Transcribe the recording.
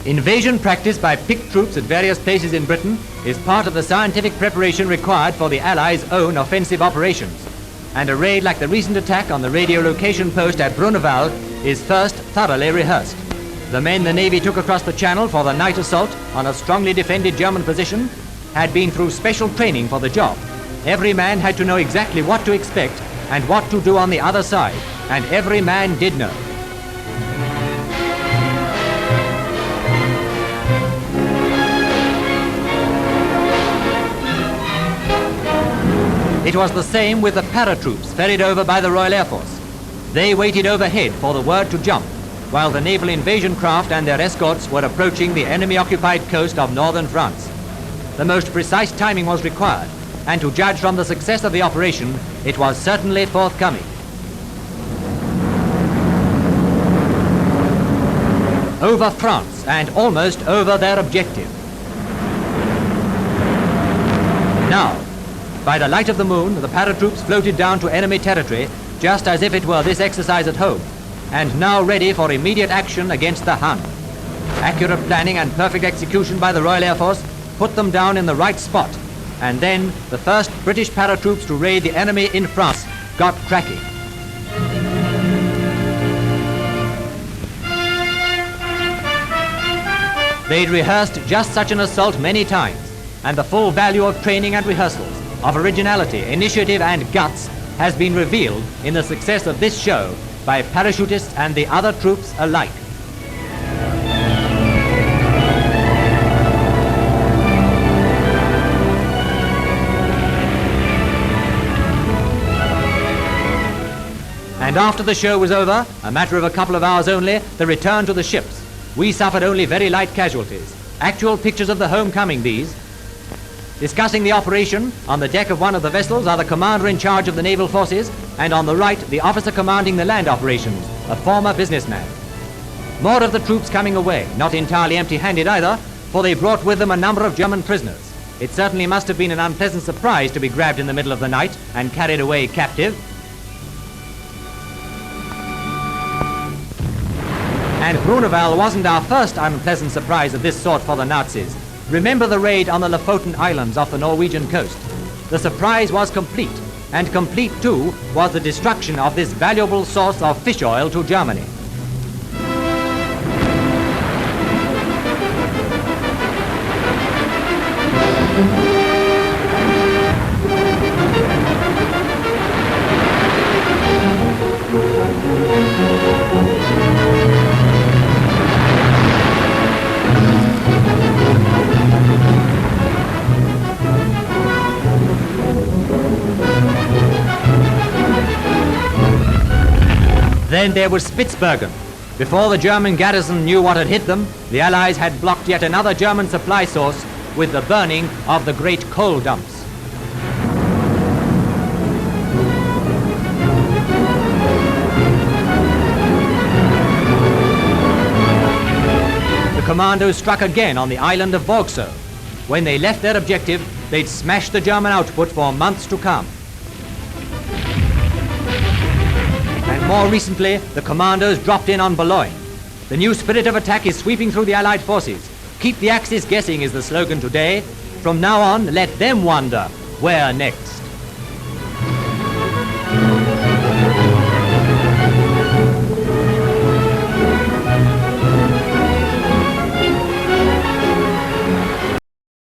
Invasion practice by picked troops at various places in Britain is part of the scientific preparation required for the Allies' own offensive operations. And a raid like the recent attack on the radiolocation post at Bruneval is first thoroughly rehearsed. The men the Navy took across the Channel for the night assault on a strongly defended German position had been through special training for the job. Every man had to know exactly what to expect and what to do on the other side, and every man did know. It was the same with the paratroops ferried over by the Royal Air Force. They waited overhead for the word to jump, while the naval invasion craft and their escorts were approaching the enemy-occupied coast of northern France. The most precise timing was required, and to judge from the success of the operation, it was certainly forthcoming. Over France and almost over their objective. Now, by the light of the moon, the paratroops floated down to enemy territory just as if it were this exercise at home, and now ready for immediate action against the Hun. Accurate planning and perfect execution by the Royal Air Force put them down in the right spot, and then the first British paratroops to raid the enemy in France got cracking. They'd rehearsed just such an assault many times, and the full value of training and rehearsals, of originality, initiative and guts has been revealed in the success of this show by parachutists and the other troops alike. And after the show was over, a matter of a couple of hours only, the return to the ships. We suffered only very light casualties. Actual pictures of the homecoming, these. Discussing the operation, on the deck of one of the vessels are the commander in charge of the naval forces, and on the right, the officer commanding the land operations, a former businessman. More of the troops coming away, not entirely empty-handed either, for they brought with them a number of German prisoners. It certainly must have been an unpleasant surprise to be grabbed in the middle of the night and carried away captive. And Bruneval wasn't our first unpleasant surprise of this sort for the Nazis. Remember the raid on the Lofoten Islands off the Norwegian coast. The surprise was complete, and complete too was the destruction of this valuable source of fish oil to Germany. Then there was Spitsbergen. Before the German garrison knew what had hit them, the Allies had blocked yet another German supply source with the burning of the great coal dumps. The commandos struck again on the island of Vauxhall. When they left their objective, they'd smash the German output for months to come. And more recently, the commandos dropped in on Boulogne. The new spirit of attack is sweeping through the Allied forces. Keep the Axis guessing is the slogan today. From now on, let them wonder where next.